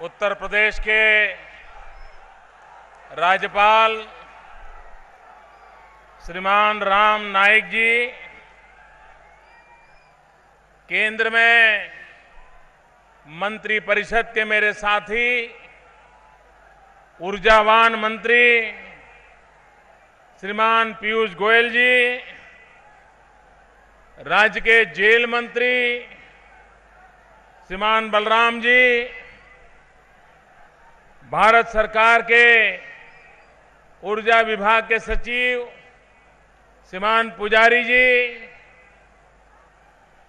उत्तर प्रदेश के राज्यपाल श्रीमान राम नाईक जी, केंद्र में मंत्री परिषद के मेरे साथी, ऊर्जावान मंत्री श्रीमान पीयूष गोयल जी, राज्य के जेल मंत्री श्रीमान बलराम जी, भारत सरकार के ऊर्जा विभाग के सचिव श्रीमान पुजारी जी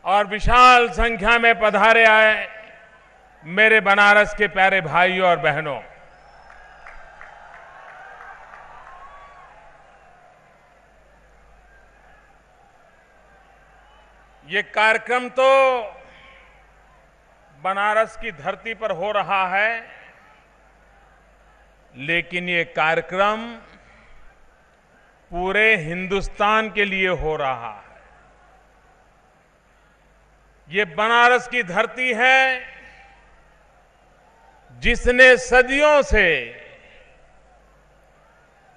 और विशाल संख्या में पधारे आए मेरे बनारस के प्यारे भाइयों और बहनों, ये कार्यक्रम तो बनारस की धरती पर हो रहा है, लेकिन ये कार्यक्रम पूरे हिंदुस्तान के लिए हो रहा है। ये बनारस की धरती है जिसने सदियों से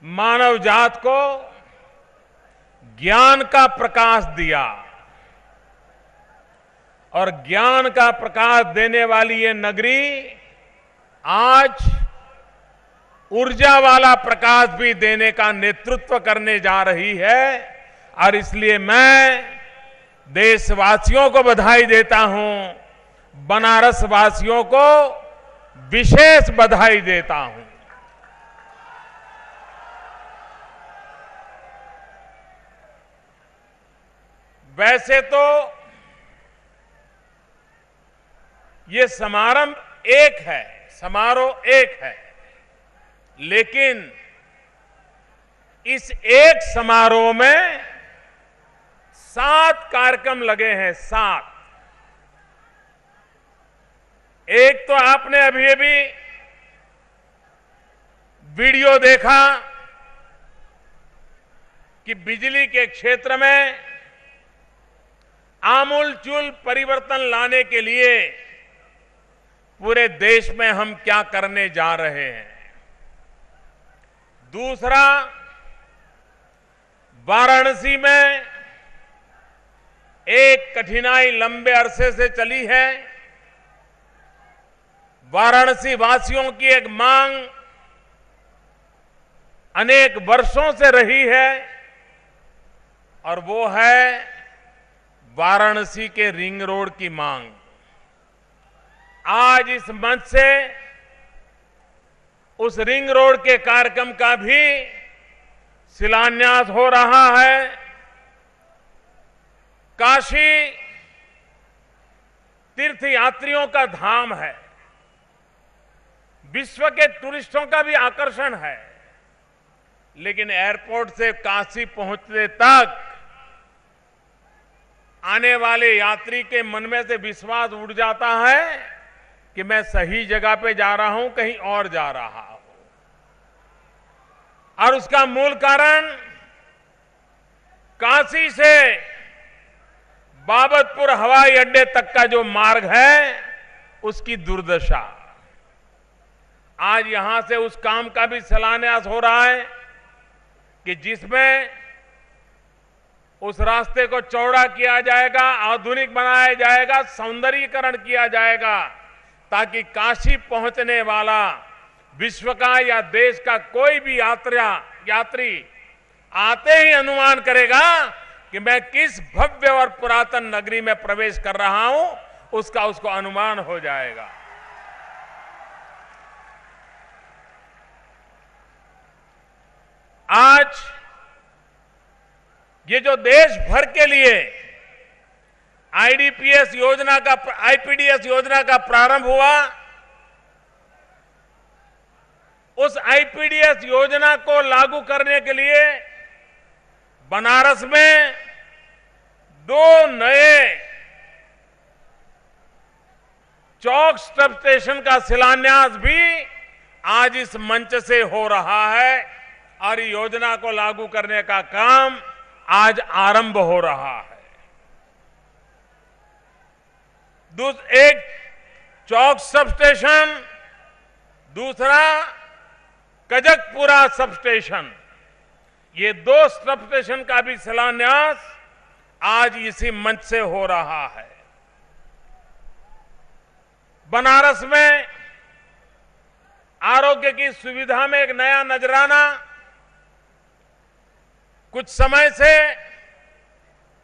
मानव जात को ज्ञान का प्रकाश दिया और ज्ञान का प्रकाश देने वाली ये नगरी आज ऊर्जा वाला प्रकाश भी देने का नेतृत्व करने जा रही है। और इसलिए मैं देशवासियों को बधाई देता हूं, बनारस वासियों को विशेष बधाई देता हूं। वैसे तो ये समारोह एक है, लेकिन इस एक समारोह में 7 कार्यक्रम लगे हैं। 7। एक तो आपने अभी वीडियो देखा कि बिजली के क्षेत्र में आमूलचूल परिवर्तन लाने के लिए पूरे देश में हम क्या करने जा रहे हैं। दूसरा, वाराणसी में एक कठिनाई लंबे अरसे से चली है। वाराणसी वासियों की एक मांग अनेक वर्षों से रही है और वो है वाराणसी के रिंग रोड की मांग। आज इस मंच से उस रिंग रोड के कार्यक्रम का भी शिलान्यास हो रहा है। काशी तीर्थ यात्रियों का धाम है, विश्व के टूरिस्टों का भी आकर्षण है, लेकिन एयरपोर्ट से काशी पहुंचने तक आने वाले यात्री के मन में से विश्वास उठ जाता है कि मैं सही जगह पे जा रहा हूं, कहीं और जा रहा हूं। और उसका मूल कारण काशी से बाबतपुर हवाई अड्डे तक का जो मार्ग है उसकी दुर्दशा। आज यहां से उस काम का भी शिलान्यास हो रहा है कि जिसमें उस रास्ते को चौड़ा किया जाएगा, आधुनिक बनाया जाएगा, सौंदर्यीकरण किया जाएगा, ताकि काशी पहुंचने वाला विश्व का या देश का कोई भी यात्री आते ही अनुमान करेगा कि मैं किस भव्य और पुरातन नगरी में प्रवेश कर रहा हूं, उसको अनुमान हो जाएगा। आज ये जो देश भर के लिए आईपीडीएस योजना का प्रारंभ हुआ, उस आईपीडीएस योजना को लागू करने के लिए बनारस में 2 नए चौक सब स्टेशन का शिलान्यास भी आज इस मंच से हो रहा है और योजना को लागू करने का काम आज आरंभ हो रहा है। एक चौक सब स्टेशन दूसरा कजकपुरा सब स्टेशन, ये 2 सब स्टेशन का भी शिलान्यास आज इसी मंच से हो रहा है। बनारस में आरोग्य की सुविधा में एक नया नजराना, कुछ समय से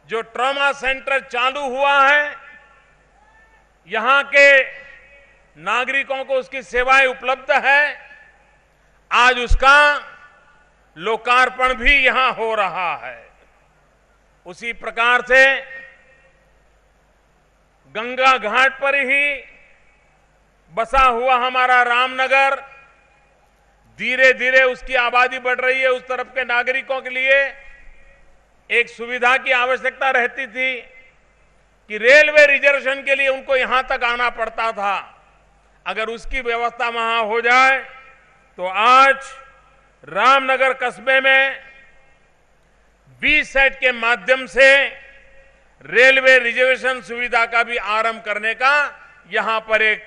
जो ट्रॉमा सेंटर चालू हुआ है, यहां के नागरिकों को उसकी सेवाएं उपलब्ध है, आज उसका लोकार्पण भी यहां हो रहा है। उसी प्रकार से गंगा घाट पर ही बसा हुआ हमारा रामनगर, धीरे धीरे उसकी आबादी बढ़ रही है। उस तरफ के नागरिकों के लिए एक सुविधा की आवश्यकता रहती थी कि रेलवे रिजर्वेशन के लिए उनको यहां तक आना पड़ता था। अगर उसकी व्यवस्था वहां हो जाए तो आज रामनगर कस्बे में बीसेट के माध्यम से रेलवे रिजर्वेशन सुविधा का भी आरंभ करने का यहां पर एक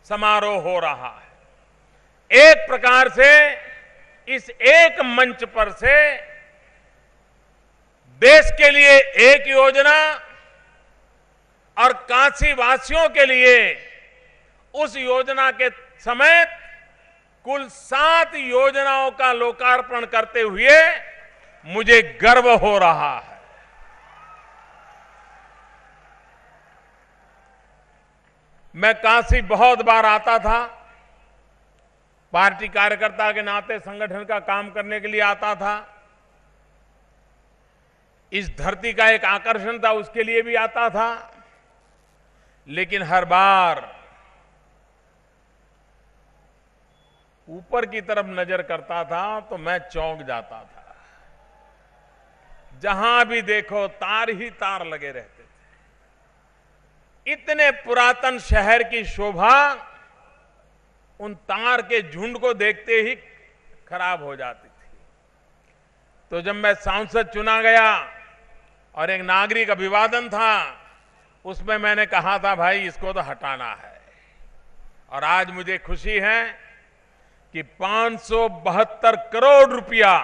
समारोह हो रहा है। एक प्रकार से इस एक मंच पर से देश के लिए एक योजना और काशी वासियों के लिए उस योजना के समेत कुल 7 योजनाओं का लोकार्पण करते हुए मुझे गर्व हो रहा है। मैं काशी बहुत बार आता था, पार्टी कार्यकर्ता के नाते संगठन का काम करने के लिए आता था। इस धरती का एक आकर्षण था, उसके लिए भी आता था, लेकिन हर बार ऊपर की तरफ नजर करता था तो मैं चौंक जाता था। जहां भी देखो तार ही तार लगे रहते थे। इतने पुरातन शहर की शोभा उन तार के झुंड को देखते ही खराब हो जाती थी। तो जब मैं सांसद चुना गया और एक नागरिक अभिवादन था, उसमें मैंने कहा था भाई इसको तो हटाना है। और आज मुझे खुशी है कि 572 करोड़ रुपया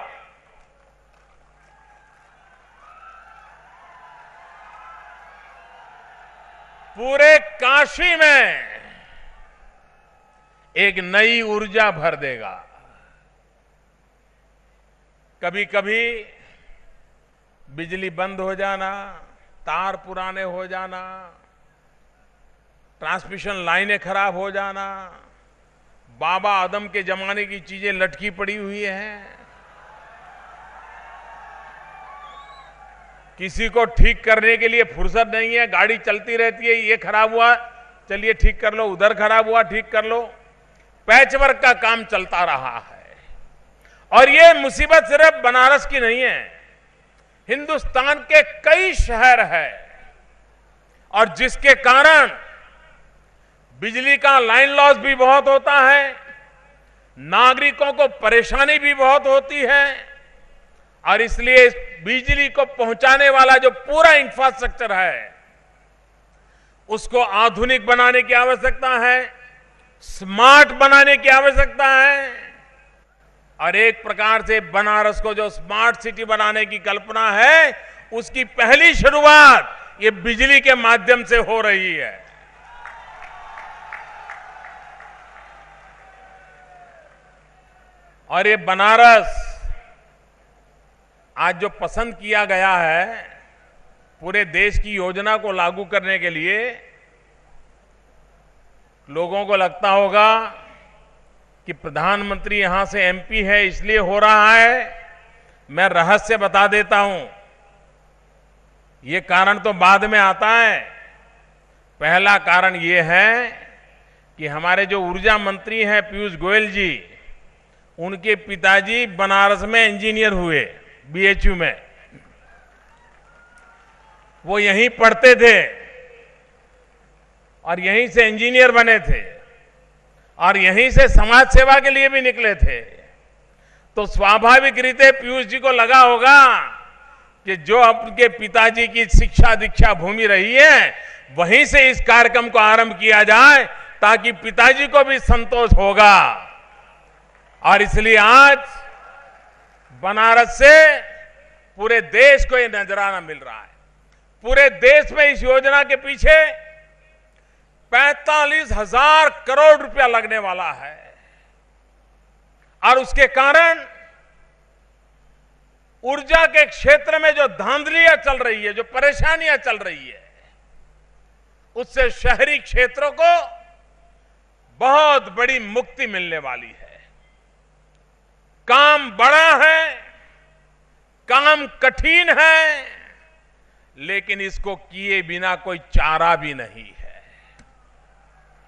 पूरे काशी में एक नई ऊर्जा भर देगा। कभी कभी बिजली बंद हो जाना, तार पुराने हो जाना, ट्रांसमिशन लाइनें खराब हो जाना, बाबा आदम के जमाने की चीजें लटकी पड़ी हुई हैं, किसी को ठीक करने के लिए फुर्सत नहीं है, गाड़ी चलती रहती है, ये खराब हुआ चलिए ठीक कर लो, उधर खराब हुआ ठीक कर लो, पैचवर्क का काम चलता रहा है। और ये मुसीबत सिर्फ बनारस की नहीं है, हिंदुस्तान के कई शहर है, और जिसके कारण बिजली का लाइन लॉस भी बहुत होता है, नागरिकों को परेशानी भी बहुत होती है। और इसलिए बिजली को पहुंचाने वाला जो पूरा इंफ्रास्ट्रक्चर है उसको आधुनिक बनाने की आवश्यकता है, स्मार्ट बनाने की आवश्यकता है। और एक प्रकार से बनारस को जो स्मार्ट सिटी बनाने की कल्पना है, उसकी पहली शुरुआत ये बिजली के माध्यम से हो रही है। और ये बनारस आज जो पसंद किया गया है पूरे देश की योजना को लागू करने के लिए, लोगों को लगता होगा कि प्रधानमंत्री यहां से एमपी है इसलिए हो रहा है। मैं रहस्य बता देता हूं, ये कारण तो बाद में आता है। पहला कारण ये है कि हमारे जो ऊर्जा मंत्री हैं पीयूष गोयल जी, उनके पिताजी बनारस में इंजीनियर हुए, बीएचयू में, वो यहीं पढ़ते थे और यहीं से इंजीनियर बने थे और यहीं से समाज सेवा के लिए भी निकले थे। तो स्वाभाविक रीते पीयूष जी को लगा होगा कि जो आपके पिताजी की शिक्षा दीक्षा भूमि रही है, वहीं से इस कार्यक्रम को आरंभ किया जाए ताकि पिताजी को भी संतोष होगा। और इसलिए आज बनारस से पूरे देश को ये नजराना मिल रहा है। पूरे देश में इस योजना के पीछे 45,000 करोड़ रुपया लगने वाला है और उसके कारण ऊर्जा के क्षेत्र में जो धांधलियां चल रही है, जो परेशानियां चल रही है, उससे शहरी क्षेत्रों को बहुत बड़ी मुक्ति मिलने वाली है। काम बड़ा है, काम कठिन है, लेकिन इसको किए बिना कोई चारा भी नहीं है।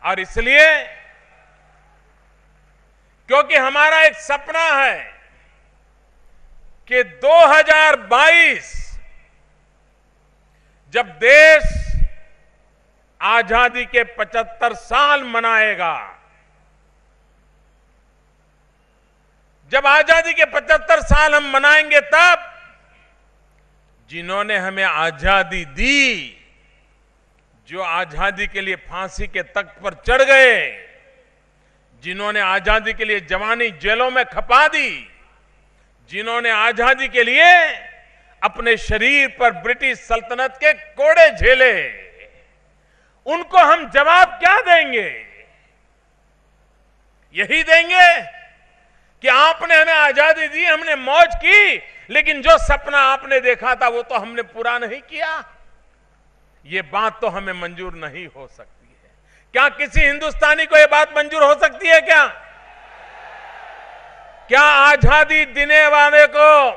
और इसलिए क्योंकि हमारा एक सपना है कि 2022 जब देश आजादी के 75 साल मनाएगा, जब आजादी के 75 साल हम मनाएंगे, तब जिन्होंने हमें आजादी दी, जो आजादी के लिए फांसी के तख्त पर चढ़ गए, जिन्होंने आजादी के लिए जवानी जेलों में खपा दी, जिन्होंने आजादी के लिए अपने शरीर पर ब्रिटिश सल्तनत के कोड़े झेले, उनको हम जवाब क्या देंगे? यही देंगे कि आपने हमें आजादी दी, हमने मौज की, लेकिन जो सपना आपने देखा था वो तो हमने पूरा नहीं किया। ये बात तो हमें मंजूर नहीं हो सकती है। क्या किसी हिंदुस्तानी को ये बात मंजूर हो सकती है? क्या आजादी देने वाले को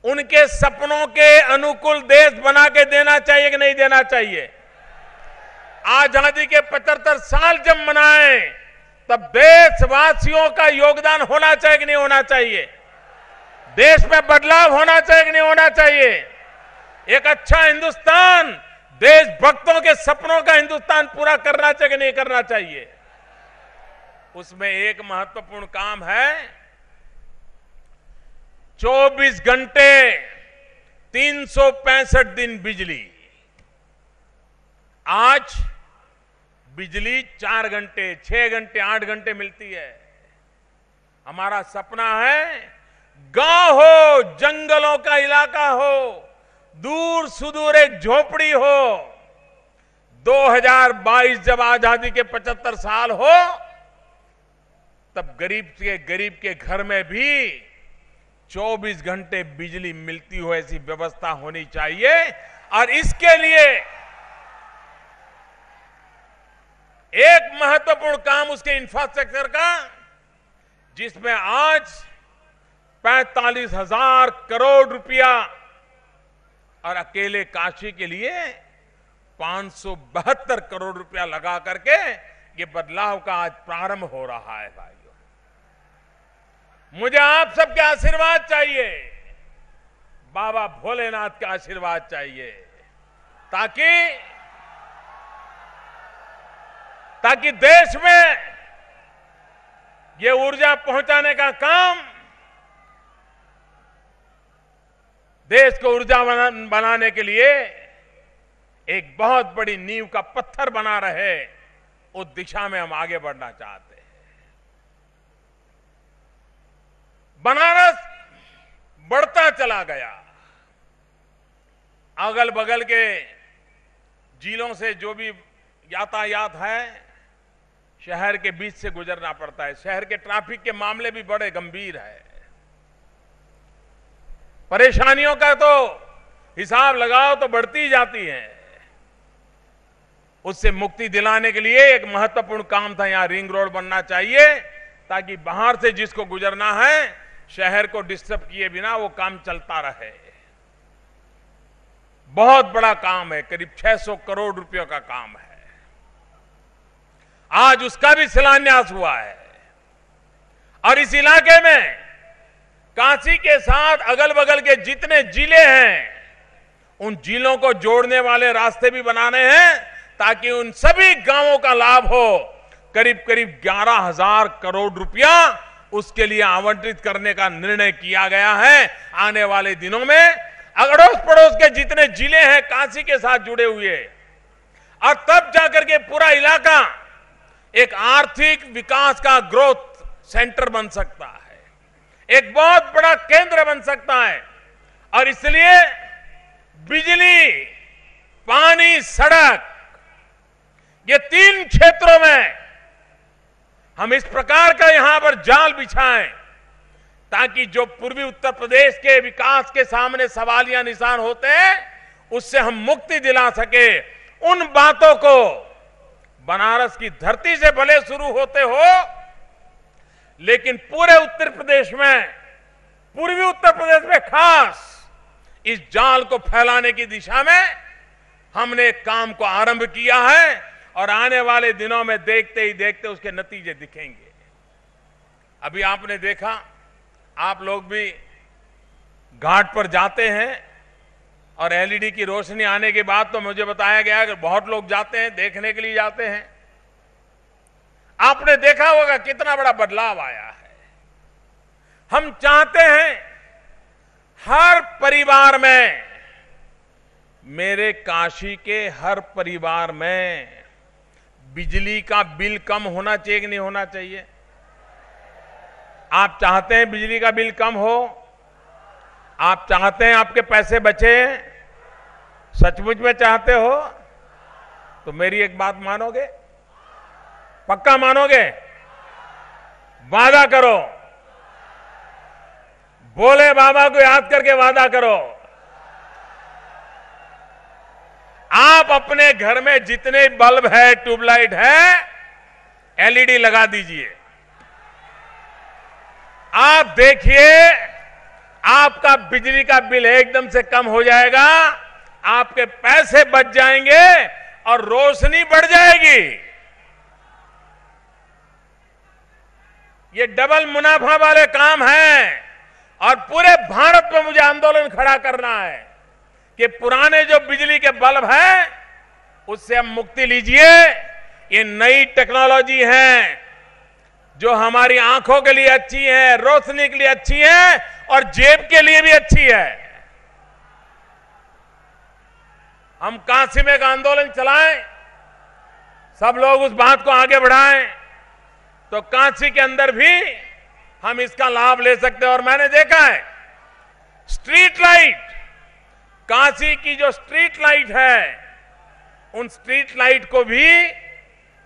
उनके सपनों के अनुकूल देश बना के देना चाहिए कि नहीं देना चाहिए? आजादी के 75 साल जब मनाएं, तब देशवासियों का योगदान होना चाहिए कि नहीं होना चाहिए? देश में बदलाव होना चाहिए कि नहीं होना चाहिए? एक अच्छा हिंदुस्तान, देशभक्तों के सपनों का हिंदुस्तान पूरा करना चाहिए कि नहीं करना चाहिए? उसमें एक महत्वपूर्ण काम है, 24 घंटे 365 दिन बिजली। आज बिजली 4 घंटे, 6 घंटे, 8 घंटे मिलती है। हमारा सपना है गांव हो, जंगलों का इलाका हो, दूर सुदूर एक झोपड़ी हो, 2022 जब आजादी के 75 साल हो, तब गरीब के घर में भी 24 घंटे बिजली मिलती हो, ऐसी व्यवस्था होनी चाहिए। और इसके लिए एक महत्वपूर्ण काम उसके इंफ्रास्ट्रक्चर का, जिसमें आज 45,000 करोड़ रुपया और अकेले काशी के लिए 572 करोड़ रुपया लगा करके ये बदलाव का आज प्रारंभ हो रहा है। भाइयों, मुझे आप सबके आशीर्वाद चाहिए, बाबा भोलेनाथ का आशीर्वाद चाहिए, ताकि देश में ये ऊर्जा पहुंचाने का काम देश को ऊर्जा बनाने के लिए एक बहुत बड़ी नींव का पत्थर बना रहे, उस दिशा में हम आगे बढ़ना चाहते हैं। बनारस बढ़ता चला गया, अगल बगल के जिलों से जो भी यातायात है, शहर के बीच से गुजरना पड़ता है। शहर के ट्रैफिक के मामले भी बड़े गंभीर है। परेशानियों का तो हिसाब लगाओ तो बढ़ती जाती है। उससे मुक्ति दिलाने के लिए एक महत्वपूर्ण काम था, यहां रिंग रोड बनना चाहिए, ताकि बाहर से जिसको गुजरना है, शहर को डिस्टर्ब किए बिना वो काम चलता रहे। बहुत बड़ा काम है, करीब 600 करोड़ रुपयों का काम है। आज उसका भी शिलान्यास हुआ है। और इस इलाके में काशी के साथ अगल बगल के जितने जिले हैं, उन जिलों को जोड़ने वाले रास्ते भी बनाने हैं, ताकि उन सभी गांवों का लाभ हो। करीब करीब 11,000 करोड़ रुपया उसके लिए आवंटित करने का निर्णय किया गया है। आने वाले दिनों में अड़ोस पड़ोस के जितने जिले हैं काशी के साथ जुड़े हुए, और तब जाकर के पूरा इलाका एक आर्थिक विकास का ग्रोथ सेंटर बन सकता है, एक बहुत बड़ा केंद्र बन सकता है। और इसलिए बिजली, पानी, सड़क, ये 3 क्षेत्रों में हम इस प्रकार का यहां पर जाल बिछाएं ताकि जो पूर्वी उत्तर प्रदेश के विकास के सामने सवालिया निशान होते हैं उससे हम मुक्ति दिला सके। उन बातों को बनारस की धरती से भले शुरू होते हो, लेकिन पूरे उत्तर प्रदेश में, पूर्वी उत्तर प्रदेश में खास इस जाल को फैलाने की दिशा में हमने काम को आरंभ किया है और आने वाले दिनों में देखते ही देखते उसके नतीजे दिखेंगे। अभी आपने देखा, आप लोग भी घाट पर जाते हैं और एलईडी की रोशनी आने के बाद तो मुझे बताया गया कि बहुत लोग जाते हैं, देखने के लिए जाते हैं। आपने देखा होगा कितना बड़ा बदलाव आया है। हम चाहते हैं हर परिवार में, मेरे काशी के हर परिवार में बिजली का बिल कम होना चाहिए कि नहीं होना चाहिए? आप चाहते हैं बिजली का बिल कम हो? आप चाहते हैं आपके पैसे बचे? सचमुच में चाहते हो तो मेरी एक बात मानोगे? पक्का मानोगे? वादा करो, भोले बाबा को याद करके वादा करो। आप अपने घर में जितने बल्ब है, ट्यूबलाइट है, एलईडी लगा दीजिए। आप देखिए आपका बिजली का बिल एकदम से कम हो जाएगा, आपके पैसे बच जाएंगे और रोशनी बढ़ जाएगी। ये डबल मुनाफा वाले काम हैं और पूरे भारत में मुझे आंदोलन खड़ा करना है कि पुराने जो बिजली के बल्ब हैं उससे हम मुक्ति लीजिए। ये नई टेक्नोलॉजी है जो हमारी आंखों के लिए अच्छी है, रोशनी के लिए अच्छी है और जेब के लिए भी अच्छी है। हम काशी में एक आंदोलन चलाएं, सब लोग उस बात को आगे बढ़ाएं तो काशी के अंदर भी हम इसका लाभ ले सकते हैं। और मैंने देखा है स्ट्रीट लाइट, काशी की जो स्ट्रीट लाइट है उन स्ट्रीट लाइट को भी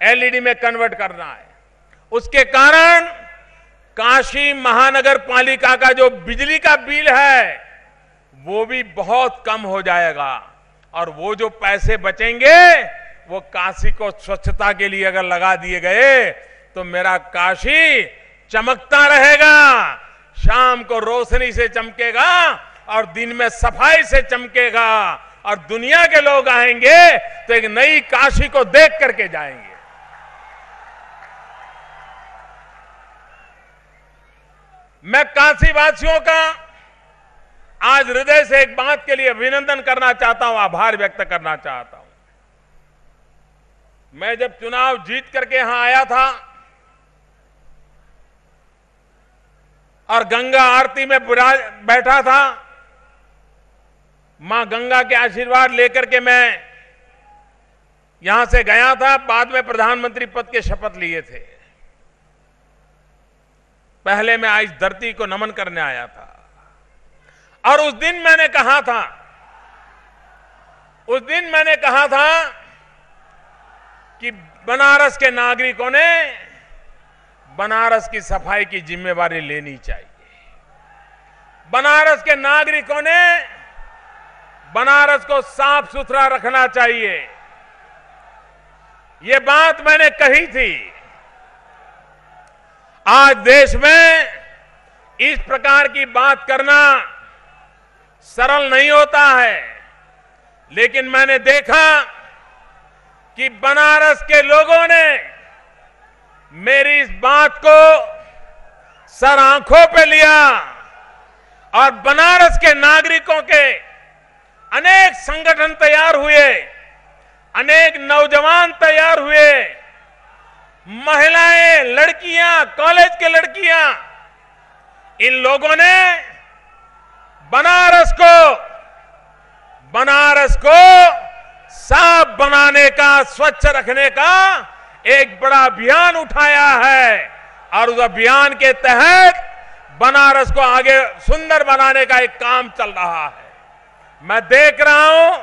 एलईडी में कन्वर्ट करना है। उसके कारण काशी महानगर पालिका का जो बिजली का बिल है वो भी बहुत कम हो जाएगा और वो जो पैसे बचेंगे वो काशी को स्वच्छता के लिए अगर लगा दिए गए तो मेरा काशी चमकता रहेगा, शाम को रोशनी से चमकेगा और दिन में सफाई से चमकेगा और दुनिया के लोग आएंगे तो एक नई काशी को देख करके जाएंगे। मैं काशी वासियों का आज हृदय से एक बात के लिए अभिनंदन करना चाहता हूं, आभार व्यक्त करना चाहता हूं। मैं जब चुनाव जीत करके यहां आया था और गंगा आरती में बैठा था, मां गंगा के आशीर्वाद लेकर के मैं यहां से गया था। बाद में प्रधानमंत्री पद के शपथ लिए थे। पहले मैं इस धरती को नमन करने आया था और उस दिन मैंने कहा था कि बनारस के नागरिकों ने बनारस की सफाई की जिम्मेवारी लेनी चाहिए। बनारस के नागरिकों ने बनारस को साफ सुथरा रखना चाहिए। ये बात मैंने कही थी। आज देश में इस प्रकार की बात करना सरल नहीं होता है, लेकिन मैंने देखा कि बनारस के लोगों ने मेरी इस बात को सर आंखों पे लिया और बनारस के नागरिकों के अनेक संगठन तैयार हुए, अनेक नौजवान तैयार हुए, महिलाएं, लड़कियां, कॉलेज के लड़कियां, इन लोगों ने बनारस को साफ बनाने का, स्वच्छ रखने का एक बड़ा अभियान उठाया है और उस अभियान के तहत बनारस को आगे सुंदर बनाने का एक काम चल रहा है। मैं देख रहा हूं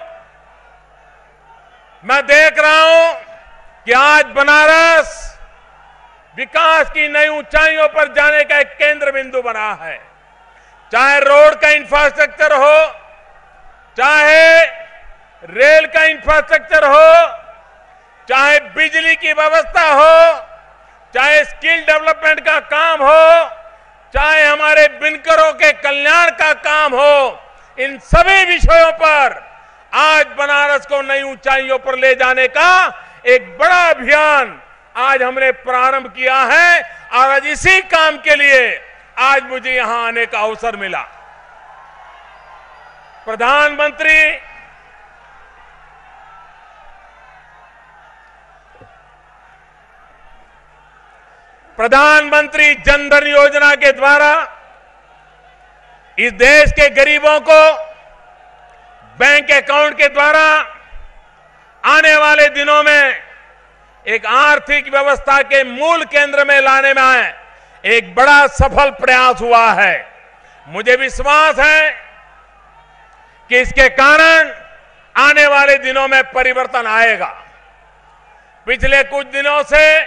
कि आज बनारस विकास की नई ऊंचाइयों पर जाने का एक केंद्र बिंदु बना है। चाहे रोड का इंफ्रास्ट्रक्चर हो, चाहे रेल का इंफ्रास्ट्रक्चर हो, चाहे बिजली की व्यवस्था हो, चाहे स्किल डेवलपमेंट का काम हो, चाहे हमारे बिनकरों के कल्याण का काम हो, इन सभी विषयों पर आज बनारस को नई ऊंचाइयों पर ले जाने का एक बड़ा अभियान आज हमने प्रारंभ किया है और आज इसी काम के लिए आज मुझे यहां आने का अवसर मिला। प्रधानमंत्री जन धन योजना के द्वारा इस देश के गरीबों को बैंक अकाउंट के द्वारा आने वाले दिनों में एक आर्थिक व्यवस्था के मूल केंद्र में लाने में एक बड़ा सफल प्रयास हुआ है। मुझे विश्वास है कि इसके कारण आने वाले दिनों में परिवर्तन आएगा। पिछले कुछ दिनों से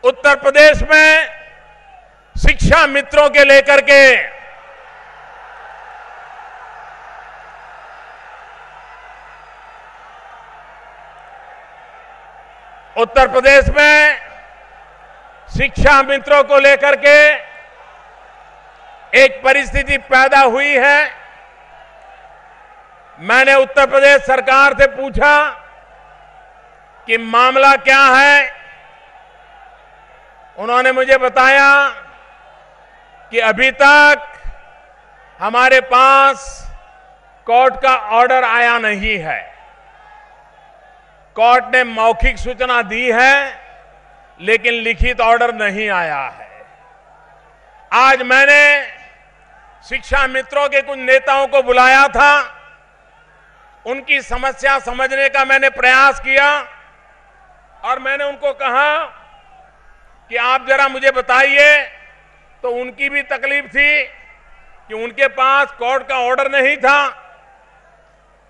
उत्तर प्रदेश में शिक्षा मित्रों के लेकर के उत्तर प्रदेश में शिक्षा मित्रों को लेकर के एक परिस्थिति पैदा हुई है। मैंने उत्तर प्रदेश सरकार से पूछा कि मामला क्या है। उन्होंने मुझे बताया कि अभी तक हमारे पास कोर्ट का ऑर्डर आया नहीं है। कोर्ट ने मौखिक सूचना दी है लेकिन लिखित ऑर्डर नहीं आया है। आज मैंने शिक्षा मित्रों के कुछ नेताओं को बुलाया था, उनकी समस्या समझने का मैंने प्रयास किया और मैंने उनको कहा कि आप जरा मुझे बताइए। तो उनकी भी तकलीफ थी कि उनके पास कोर्ट का ऑर्डर नहीं था,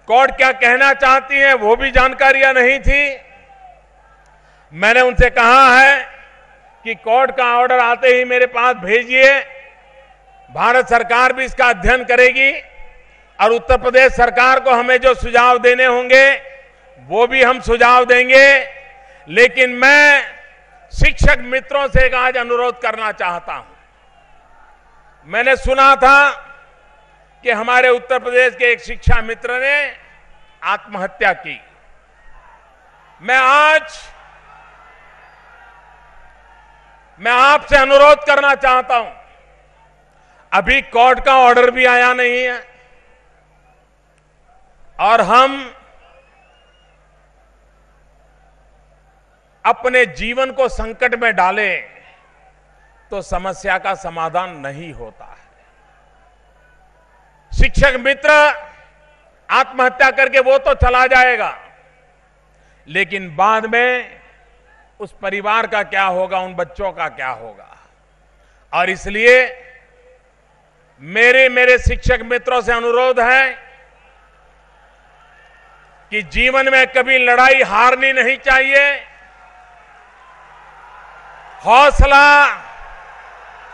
कोर्ट क्या कहना चाहती है वो भी जानकारियां नहीं थी। मैंने उनसे कहा है कि कोर्ट का ऑर्डर आते ही मेरे पास भेजिए, भारत सरकार भी इसका अध्ययन करेगी और उत्तर प्रदेश सरकार को हमें जो सुझाव देने होंगे वो भी हम सुझाव देंगे। लेकिन मैं शिक्षक मित्रों से एक आज अनुरोध करना चाहता हूं। मैंने सुना था कि हमारे उत्तर प्रदेश के एक शिक्षा मित्र ने आत्महत्या की। मैं आपसे अनुरोध करना चाहता हूं, अभी कोर्ट का ऑर्डर भी आया नहीं है और हम अपने जीवन को संकट में डालें तो समस्या का समाधान नहीं होता है। शिक्षक मित्र आत्महत्या करके वो तो चला जाएगा, लेकिन बाद में उस परिवार का क्या होगा, उन बच्चों का क्या होगा। और इसलिए मेरे शिक्षक मित्रों से अनुरोध है कि जीवन में कभी लड़ाई हारनी नहीं चाहिए।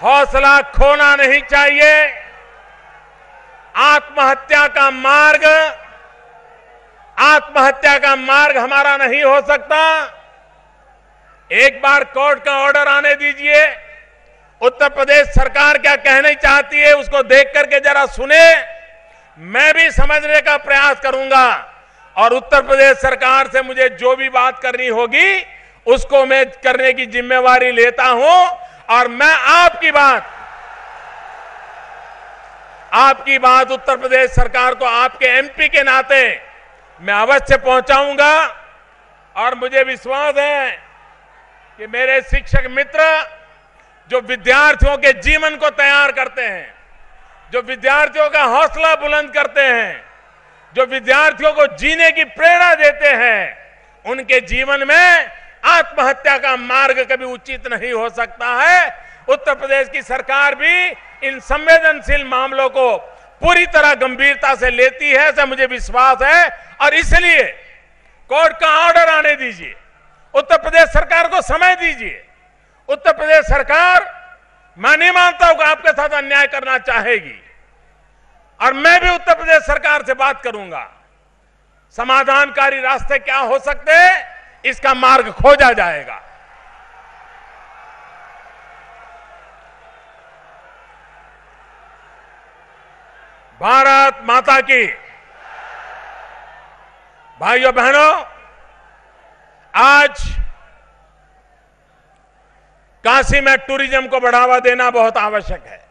हौसला खोना नहीं चाहिए। आत्महत्या का मार्ग हमारा नहीं हो सकता। एक बार कोर्ट का ऑर्डर आने दीजिए, उत्तर प्रदेश सरकार क्या कहना चाहती है उसको देख करके जरा सुने। मैं भी समझने का प्रयास करूंगा और उत्तर प्रदेश सरकार से मुझे जो भी बात करनी होगी उसको मैं करने की जिम्मेवारी लेता हूं और मैं आपकी बात उत्तर प्रदेश सरकार को आपके एमपी के नाते मैं अवश्य पहुंचाऊंगा। और मुझे विश्वास है कि मेरे शिक्षक मित्र जो विद्यार्थियों के जीवन को तैयार करते हैं, जो विद्यार्थियों का हौसला बुलंद करते हैं, जो विद्यार्थियों को जीने की प्रेरणा देते हैं, उनके जीवन में आत्महत्या का मार्ग कभी उचित नहीं हो सकता है। उत्तर प्रदेश की सरकार भी इन संवेदनशील मामलों को पूरी तरह गंभीरता से लेती है, ऐसा मुझे विश्वास है। और इसलिए कोर्ट का ऑर्डर आने दीजिए, उत्तर प्रदेश सरकार को समय दीजिए। उत्तर प्रदेश सरकार, मैं नहीं मानता हूं कि आपके साथ अन्याय करना चाहेगी, और मैं भी उत्तर प्रदेश सरकार से बात करूंगा। समाधानकारी रास्ते क्या हो सकते हैं, इसका मार्ग खोजा जाएगा। भारत माता की। भाइयों बहनों, आज काशी में टूरिज्म को बढ़ावा देना बहुत आवश्यक है।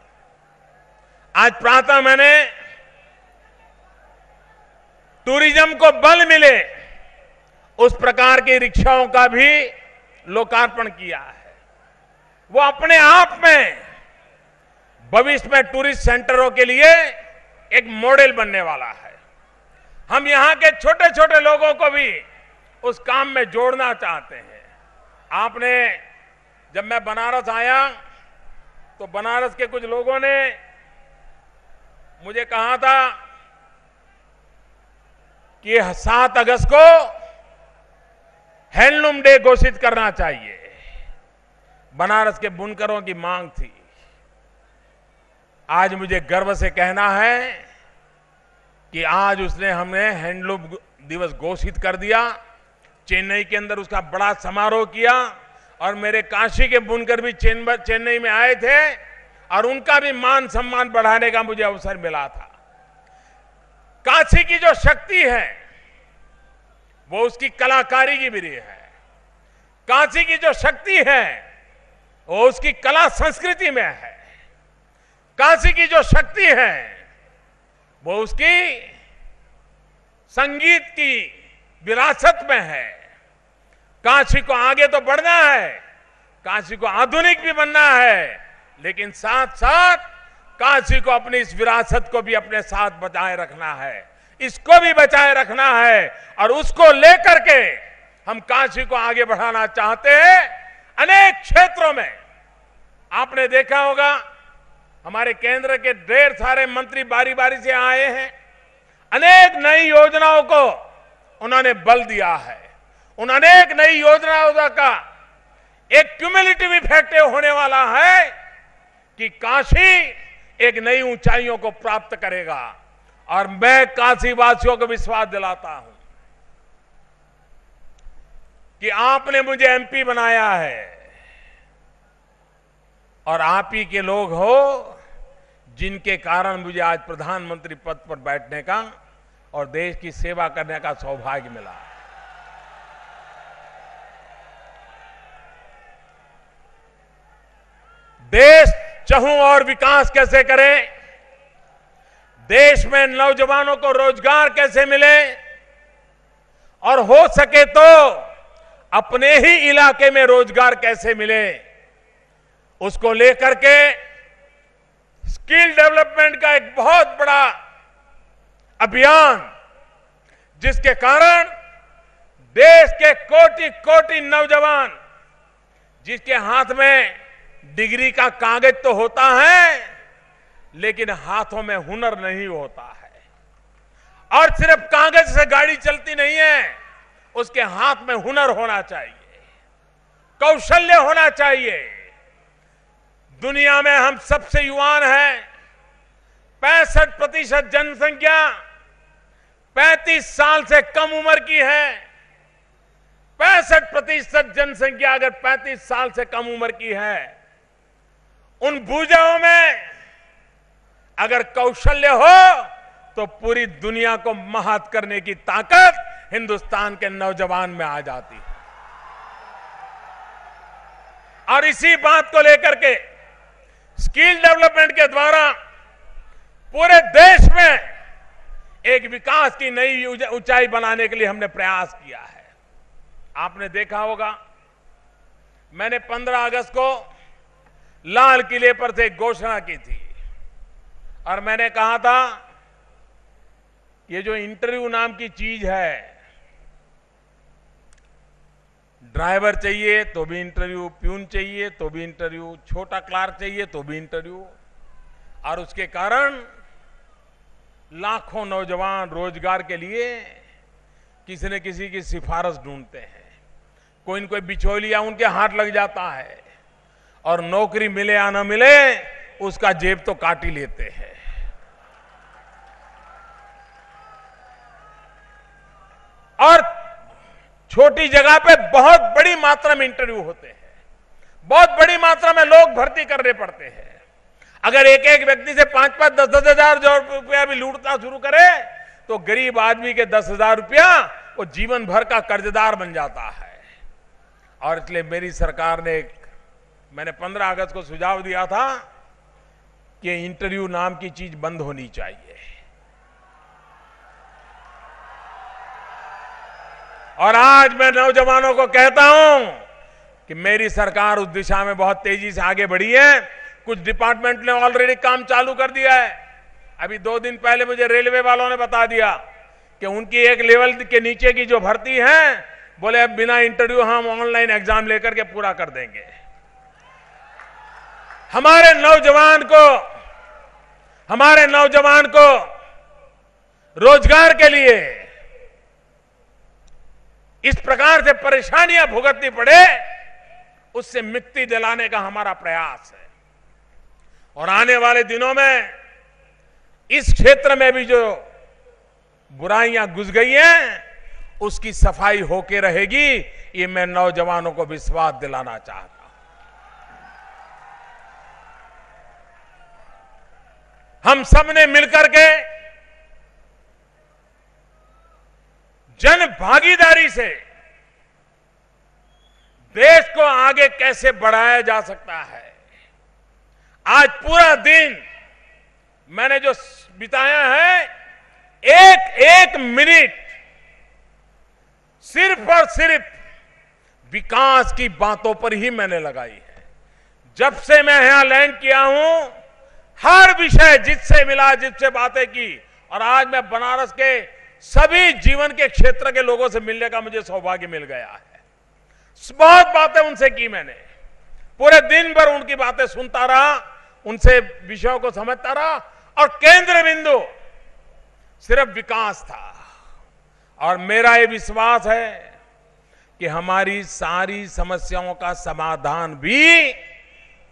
आज प्रातः मैंने टूरिज्म को बल मिले उस प्रकार की रिक्शाओं का भी लोकार्पण किया है। वो अपने आप में भविष्य में टूरिस्ट सेंटरों के लिए एक मॉडल बनने वाला है। हम यहां के छोटे छोटे लोगों को भी उस काम में जोड़ना चाहते हैं। आपने, जब मैं बनारस आया तो बनारस के कुछ लोगों ने मुझे कहा था कि 7 अगस्त को हैंडलूम डे घोषित करना चाहिए। बनारस के बुनकरों की मांग थी। आज मुझे गर्व से कहना है कि आज उसने हमने हैंडलूम दिवस घोषित कर दिया। चेन्नई के अंदर उसका बड़ा समारोह किया और मेरे काशी के बुनकर भी चेन्नई में आए थे और उनका भी मान सम्मान बढ़ाने का मुझे अवसर मिला था। काशी की जो शक्ति है वो उसकी कलाकारी की भी है। काशी की जो शक्ति है वो उसकी कला संस्कृति में है। काशी की जो शक्ति है वो उसकी संगीत की विरासत में है। काशी को आगे तो बढ़ना है, काशी को आधुनिक भी बनना है, लेकिन साथ साथ काशी को अपनी इस विरासत को भी अपने साथ बचाए रखना है। इसको भी बचाए रखना है और उसको लेकर के हम काशी को आगे बढ़ाना चाहते हैं। अनेक क्षेत्रों में आपने देखा होगा हमारे केंद्र के ढेर सारे मंत्री बारी बारी से आए हैं। अनेक नई योजनाओं को उन्होंने बल दिया है। उन अनेक नई योजनाओं का एक क्यूमुलेटिव इफेक्ट होने वाला है कि काशी एक नई ऊंचाइयों को प्राप्त करेगा। और मैं काशी वासियों को विश्वास दिलाता हूं कि आपने मुझे एमपी बनाया है और आप ही के लोग हो जिनके कारण मुझे आज प्रधानमंत्री पद पर बैठने का और देश की सेवा करने का सौभाग्य मिला। देश चाहूं और विकास कैसे करें, देश में नौजवानों को रोजगार कैसे मिले और हो सके तो अपने ही इलाके में रोजगार कैसे मिले, उसको लेकर के स्किल डेवलपमेंट का एक बहुत बड़ा अभियान, जिसके कारण देश के कोटि कोटि नौजवान जिसके हाथ में डिग्री का कागज तो होता है लेकिन हाथों में हुनर नहीं होता है। और सिर्फ कागज से गाड़ी चलती नहीं है, उसके हाथ में हुनर होना चाहिए, कौशल्य होना चाहिए। दुनिया में हम सबसे युवान हैं। 65% जनसंख्या 35 साल से कम उम्र की है। 65% जनसंख्या अगर 35 साल से कम उम्र की है, उन भुजाओं में अगर कौशल्य हो तो पूरी दुनिया को महात करने की ताकत हिंदुस्तान के नौजवान में आ जाती है। और इसी बात को लेकर के स्किल डेवलपमेंट के द्वारा पूरे देश में एक विकास की नई ऊंचाई बनाने के लिए हमने प्रयास किया है। आपने देखा होगा मैंने 15 अगस्त को लाल किले पर से एक घोषणा की थी और मैंने कहा था ये जो इंटरव्यू नाम की चीज है ड्राइवर चाहिए तो भी इंटरव्यू, प्यून चाहिए तो भी इंटरव्यू, छोटा क्लार्क चाहिए तो भी इंटरव्यू। और उसके कारण लाखों नौजवान रोजगार के लिए किसी न किसी की सिफारिश ढूंढते हैं। कोई न कोई बिचौलिया उनके हाथ लग जाता है और नौकरी मिले या न मिले उसका जेब तो काट ही लेते हैं। और छोटी जगह पे बहुत बड़ी मात्रा में इंटरव्यू होते हैं, बहुत बड़ी मात्रा में लोग भर्ती करने पड़ते हैं। अगर एक एक व्यक्ति से 5-5, 10-10 हजार रुपया भी लूटना शुरू करे तो गरीब आदमी के 10,000 रुपया वो जीवन भर का कर्जदार बन जाता है। और इसलिए मेरी सरकार ने मैंने 15 अगस्त को सुझाव दिया था कि इंटरव्यू नाम की चीज बंद होनी चाहिए। और आज मैं नौजवानों को कहता हूं कि मेरी सरकार उस दिशा में बहुत तेजी से आगे बढ़ी है। कुछ डिपार्टमेंट ने ऑलरेडी काम चालू कर दिया है। अभी 2 दिन पहले मुझे रेलवे वालों ने बता दिया कि उनकी एक लेवल के नीचे की जो भर्ती है, बोले अब बिना इंटरव्यू हम ऑनलाइन एग्जाम लेकर के पूरा कर देंगे। हमारे नौजवान को रोजगार के लिए इस प्रकार से परेशानियां भुगतनी पड़े, उससे मुक्ति दिलाने का हमारा प्रयास है। और आने वाले दिनों में इस क्षेत्र में भी जो बुराइयां घुस गई हैं उसकी सफाई होके रहेगी, ये मैं नौजवानों को विश्वास दिलाना चाहता हूं। हम सब ने मिलकर के जन भागीदारी से देश को आगे कैसे बढ़ाया जा सकता है। आज पूरा दिन मैंने जो बिताया है, एक मिनट सिर्फ और सिर्फ विकास की बातों पर ही मैंने लगाई है। जब से मैं यहां लैंड किया हूं, हर विषय जिससे मिला, जिससे बातें की, और आज मैं बनारस के सभी जीवन के क्षेत्र के लोगों से मिलने का मुझे सौभाग्य मिल गया है। बहुत बातें उनसे की मैंने, पूरे दिन भर उनकी बातें सुनता रहा, उनसे विषयों को समझता रहा, और केंद्र बिंदु सिर्फ विकास था। और मेरा ये विश्वास है कि हमारी सारी समस्याओं का समाधान भी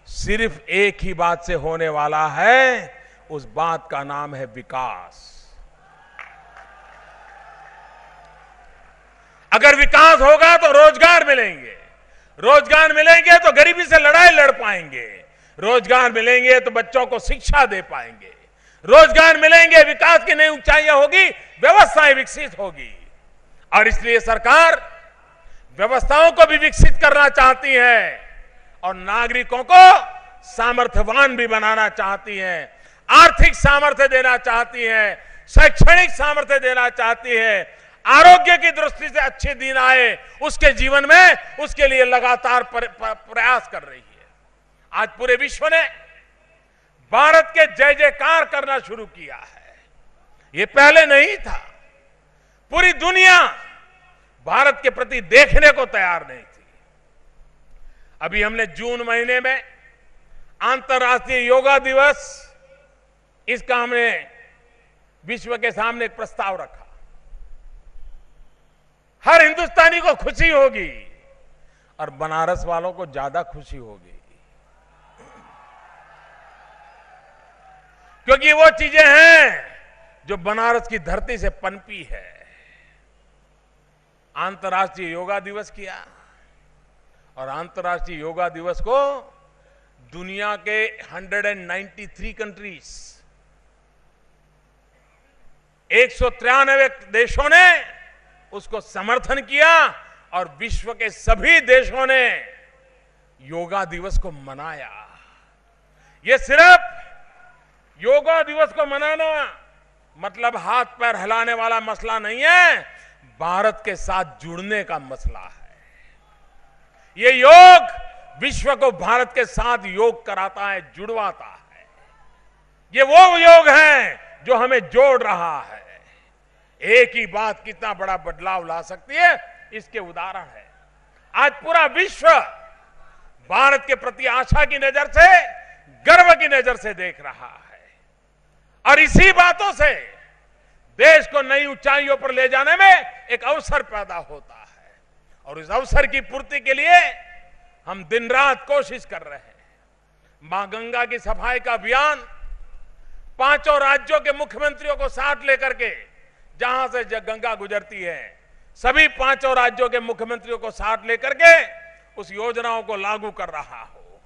सिर्फ एक ही बात से होने वाला है, उस बात का नाम है विकास। अगर विकास होगा तो रोजगार मिलेंगे, रोजगार मिलेंगे तो गरीबी से लड़ाई लड़ पाएंगे, रोजगार मिलेंगे तो बच्चों को शिक्षा दे पाएंगे, रोजगार मिलेंगे, विकास की नई ऊंचाइयां होगी, व्यवस्थाएं विकसित होगी। और इसलिए सरकार व्यवस्थाओं को भी विकसित करना चाहती है और नागरिकों को सामर्थ्यवान भी बनाना चाहती है, आर्थिक सामर्थ्य देना चाहती है, शैक्षणिक सामर्थ्य देना चाहती है, आरोग्य की दृष्टि से अच्छे दिन आए उसके जीवन में, उसके लिए लगातार प्रयास कर रही है। आज पूरे विश्व ने भारत के जय जयकार करना शुरू किया है, ये पहले नहीं था। पूरी दुनिया भारत के प्रति देखने को तैयार नहीं थी। अभी हमने जून महीने में अंतर्राष्ट्रीय योगा दिवस, इसका हमने विश्व के सामने एक प्रस्ताव रखा। हर हिंदुस्तानी को खुशी होगी और बनारस वालों को ज्यादा खुशी होगी, क्योंकि वो चीजें हैं जो बनारस की धरती से पनपी है। अंतर्राष्ट्रीय योगा दिवस किया, और अंतर्राष्ट्रीय योगा दिवस को दुनिया के 193 कंट्रीज, 193 देशों ने उसको समर्थन किया, और विश्व के सभी देशों ने योगा दिवस को मनाया। ये सिर्फ योगा दिवस को मनाना मतलब हाथ पैर हिलाने वाला मसला नहीं है, भारत के साथ जुड़ने का मसला है। ये योग विश्व को भारत के साथ योग कराता है, जुड़वाता है। ये वो योग है जो हमें जोड़ रहा है। एक ही बात कितना बड़ा बदलाव ला सकती है, इसके उदाहरण है। आज पूरा विश्व भारत के प्रति आशा की नजर से, गर्व की नजर से देख रहा है। और इसी बातों से देश को नई ऊंचाइयों पर ले जाने में एक अवसर पैदा होता है। और इस अवसर की पूर्ति के लिए हम दिन रात कोशिश कर रहे हैं। मां गंगा की सफाई का अभियान पांचों राज्यों के मुख्यमंत्रियों को साथ लेकर के, जहां से गंगा गुजरती है, सभी पांचों राज्यों के मुख्यमंत्रियों को साथ लेकर के उस योजनाओं को लागू कर रहा हो।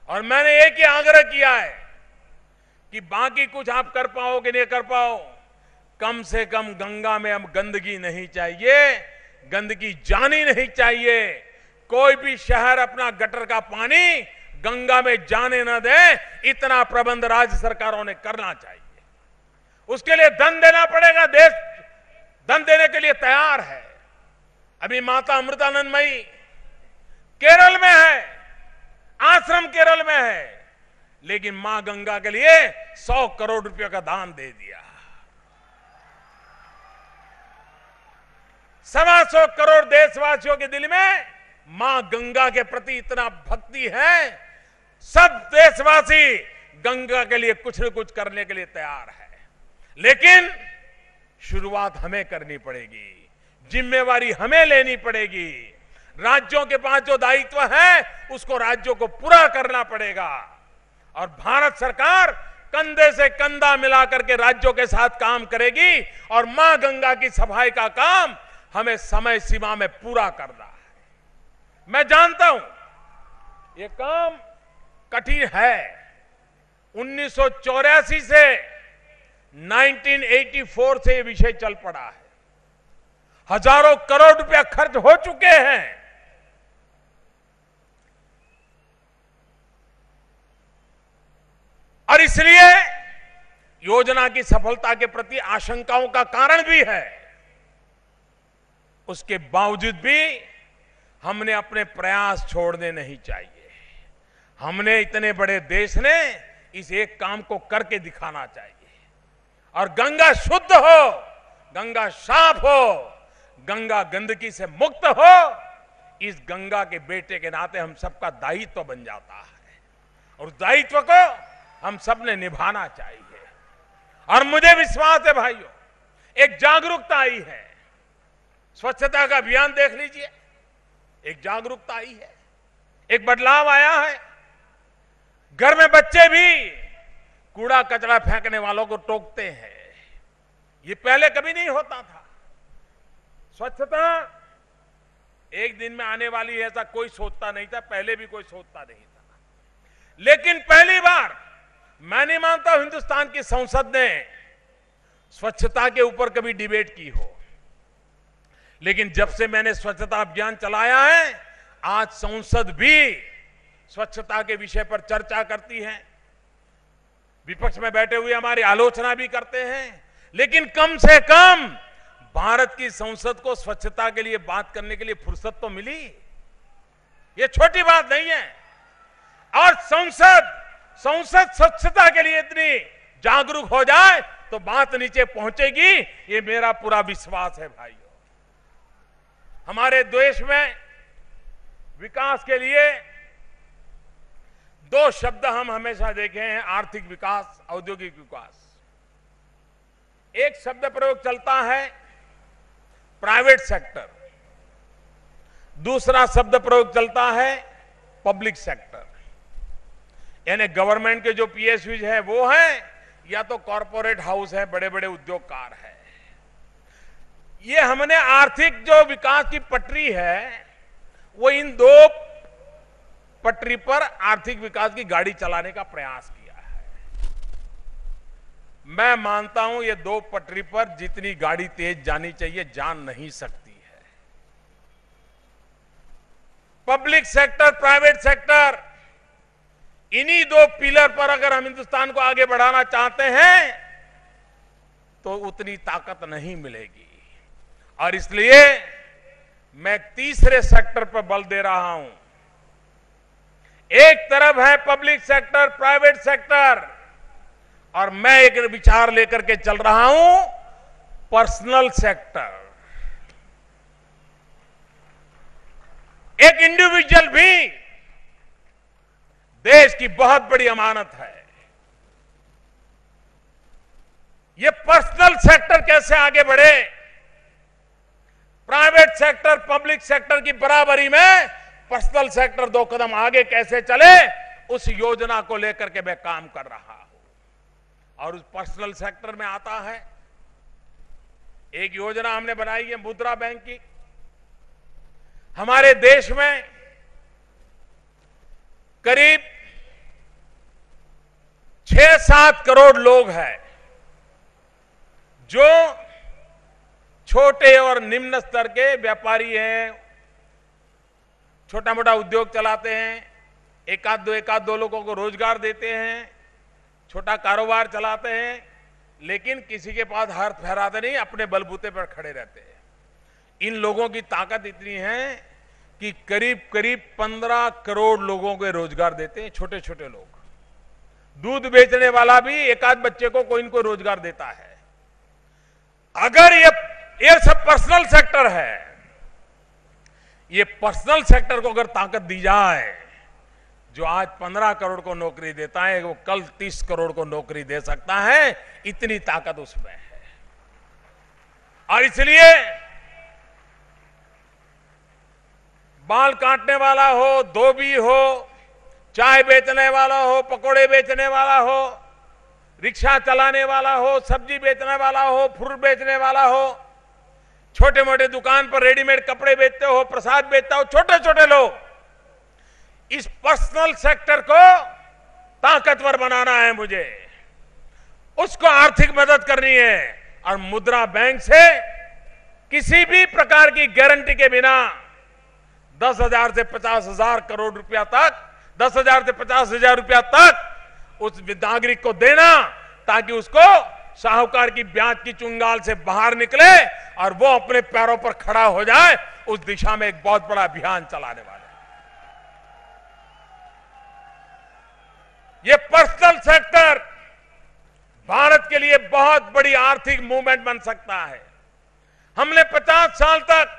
और मैंने एक ही आग्रह किया है कि बाकी कुछ आप कर पाओ कि नहीं कर पाओ, कम से कम गंगा में अब गंदगी नहीं चाहिए, गंदगी जानी नहीं चाहिए। कोई भी शहर अपना गटर का पानी गंगा में जाने न दे, इतना प्रबंध राज्य सरकारों ने करना चाहिए। उसके लिए धन देना पड़ेगा, देश धन देने के लिए तैयार है। अभी माता अमृतानंदमयी केरल में है, आश्रम केरल में है, लेकिन मां गंगा के लिए 100 करोड़ रुपए का दान दे दिया। 125 करोड़ देशवासियों के दिल में मां गंगा के प्रति इतना भक्ति है, सब देशवासी गंगा के लिए कुछ न कुछ करने के लिए तैयार है। लेकिन शुरुआत हमें करनी पड़ेगी, जिम्मेवारी हमें लेनी पड़ेगी। राज्यों के पास जो दायित्व है उसको राज्यों को पूरा करना पड़ेगा। और भारत सरकार कंधे से कंधा मिलाकर के राज्यों के साथ काम करेगी और मां गंगा की सफाई का काम हमें समय सीमा में पूरा करना है। मैं जानता हूं ये काम कठिन है। 1984 से 1984 से ये विषय चल पड़ा है। हजारों करोड़ रुपया खर्च हो चुके हैं। और इसलिए योजना की सफलता के प्रति आशंकाओं का कारण भी है। उसके बावजूद भी हमने अपने प्रयास छोड़ने नहीं चाहिए। हमने इतने बड़े देश ने इस एक काम को करके दिखाना चाहिए। और गंगा शुद्ध हो, गंगा साफ हो, गंगा गंदगी से मुक्त हो, इस गंगा के बेटे के नाते हम सबका दायित्व बन जाता है। और उस दायित्व को हम सबने निभाना चाहिए। और मुझे विश्वास है भाइयों, एक जागरूकता आई है। स्वच्छता का अभियान देख लीजिए, एक जागरूकता आई है, एक बदलाव आया है। घर में बच्चे भी कूड़ा कचरा फेंकने वालों को टोकते हैं। ये पहले कभी नहीं होता था। स्वच्छता एक दिन में आने वाली है ऐसा कोई सोचता नहीं था, पहले भी कोई सोचता नहीं था। लेकिन पहली बार मैं नहीं मानता हिंदुस्तान की संसद ने स्वच्छता के ऊपर कभी डिबेट की हो। लेकिन जब से मैंने स्वच्छता अभियान चलाया है, आज संसद भी स्वच्छता के विषय पर चर्चा करती है। विपक्ष में बैठे हुए हमारी आलोचना भी करते हैं। लेकिन कम से कम भारत की संसद को स्वच्छता के लिए बात करने के लिए फुर्सत तो मिली। ये छोटी बात नहीं है। और संसद स्वच्छता के लिए इतनी जागरूक हो जाए तो बात नीचे पहुंचेगी, ये मेरा पूरा विश्वास है भाइयों। हमारे देश में विकास के लिए दो शब्द हम हमेशा देखे हैं, आर्थिक विकास, औद्योगिक विकास। एक शब्द प्रयोग चलता है प्राइवेट सेक्टर, दूसरा शब्द प्रयोग चलता है पब्लिक सेक्टर। यानी गवर्नमेंट के जो पीएसयूज है वो है, या तो कॉरपोरेट हाउस है, बड़े बड़े उद्योगकार है। ये हमने आर्थिक जो विकास की पटरी है वो इन दो पटरी पर आर्थिक विकास की गाड़ी चलाने का प्रयास किया है। मैं मानता हूं ये दो पटरी पर जितनी गाड़ी तेज जानी चाहिए जान नहीं सकती है। पब्लिक सेक्टर, प्राइवेट सेक्टर, इन्हीं दो पिलर पर अगर हम हिंदुस्तान को आगे बढ़ाना चाहते हैं तो उतनी ताकत नहीं मिलेगी। और इसलिए मैं तीसरे सेक्टर पर बल दे रहा हूं। एक तरफ है पब्लिक सेक्टर, प्राइवेट सेक्टर, और मैं एक विचार लेकर के चल रहा हूं पर्सनल सेक्टर। एक इंडिविजुअल भी देश की बहुत बड़ी अमानत है। ये पर्सनल सेक्टर कैसे आगे बढ़े, प्राइवेट सेक्टर पब्लिक सेक्टर की बराबरी में पर्सनल सेक्टर 2 कदम आगे कैसे चले, उस योजना को लेकर के मैं काम कर रहा हूं। और उस पर्सनल सेक्टर में आता है एक योजना हमने बनाई है मुद्रा बैंक की। हमारे देश में करीब 6-7 करोड़ लोग हैं जो छोटे और निम्न स्तर के व्यापारी हैं, छोटा मोटा उद्योग चलाते हैं, एक आध दो लोगों को रोजगार देते हैं, छोटा कारोबार चलाते हैं, लेकिन किसी के पास हाथ फहराते नहीं, अपने बलबूते पर खड़े रहते हैं। इन लोगों की ताकत इतनी है कि करीब करीब 15 करोड़ लोगों को रोजगार देते हैं, छोटे छोटे लोग। दूध बेचने वाला भी एक आध बच्चे को कोई न कोई रोजगार देता है। अगर ये सब पर्सनल सेक्टर है, ये पर्सनल सेक्टर को अगर ताकत दी जाए, जो आज 15 करोड़ को नौकरी देता है वो कल 30 करोड़ को नौकरी दे सकता है, इतनी ताकत उसमें है। और इसलिए बाल काटने वाला हो, धोबी हो, चाय बेचने वाला हो, पकोड़े बेचने वाला हो, रिक्शा चलाने वाला हो, सब्जी बेचने वाला हो, फ्रूट बेचने वाला हो, छोटे मोटे दुकान पर रेडीमेड कपड़े बेचते हो, प्रसाद बेचता हो, छोटे छोटे लोग, इस पर्सनल सेक्टर को ताकतवर बनाना है मुझे, उसको आर्थिक मदद करनी है। और मुद्रा बैंक से किसी भी प्रकार की गारंटी के बिना 10,000 से 50,000 करोड़ रुपया तक, 10,000 से 50,000 रुपया तक उस नागरिक को देना, ताकि उसको साहूकार की ब्याज की चुंगाल से बाहर निकले और वो अपने पैरों पर खड़ा हो जाए। उस दिशा में एक बहुत बड़ा अभियान चलाने वाले। ये पर्सनल सेक्टर भारत के लिए बहुत बड़ी आर्थिक मूवमेंट बन सकता है। हमने 50 साल तक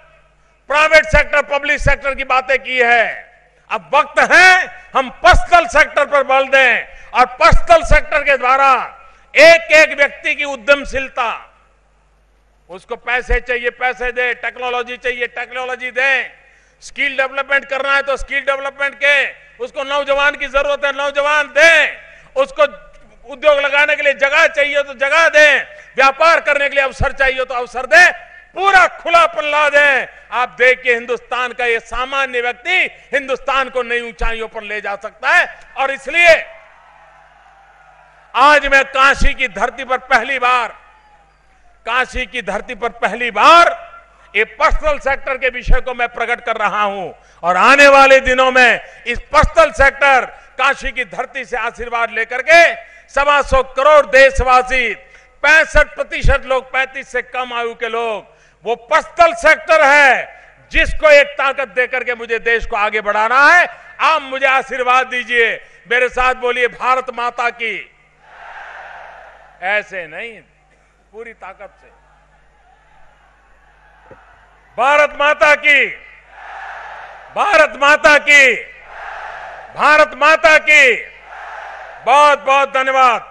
प्राइवेट सेक्टर पब्लिक सेक्टर की बातें की है, अब वक्त है हम पर्सनल सेक्टर पर बल दें और पर्सनल सेक्टर के द्वारा एक एक व्यक्ति की उद्यमशीलता, उसको पैसे चाहिए पैसे दे, टेक्नोलॉजी चाहिए टेक्नोलॉजी दे, स्किल डेवलपमेंट करना है तो स्किल डेवलपमेंट के, उसको नौजवान की जरूरत है नौजवान दे, उसको उद्योग लगाने के लिए जगह चाहिए तो जगह दे, व्यापार करने के लिए अवसर चाहिए तो अवसर दे, पूरा खुलापन ला दे। आप देखिए हिंदुस्तान का ये सामान्य व्यक्ति हिंदुस्तान को नई ऊंचाइयों पर ले जा सकता है। और इसलिए आज मैं काशी की धरती पर पहली बार ये पर्सनल सेक्टर के विषय को मैं प्रकट कर रहा हूं। और आने वाले दिनों में इस पर्सनल सेक्टर काशी की धरती से आशीर्वाद लेकर के 125 करोड़ देशवासी, 65% लोग, 35 से कम आयु के लोग, वो पर्सनल सेक्टर है जिसको एक ताकत देकर के मुझे देश को आगे बढ़ाना है। आप मुझे आशीर्वाद दीजिए, मेरे साथ बोलिए भारत माता की। ऐसे नहीं, पूरी ताकत से भारत माता की, भारत माता की, भारत माता की। बहुत बहुत धन्यवाद।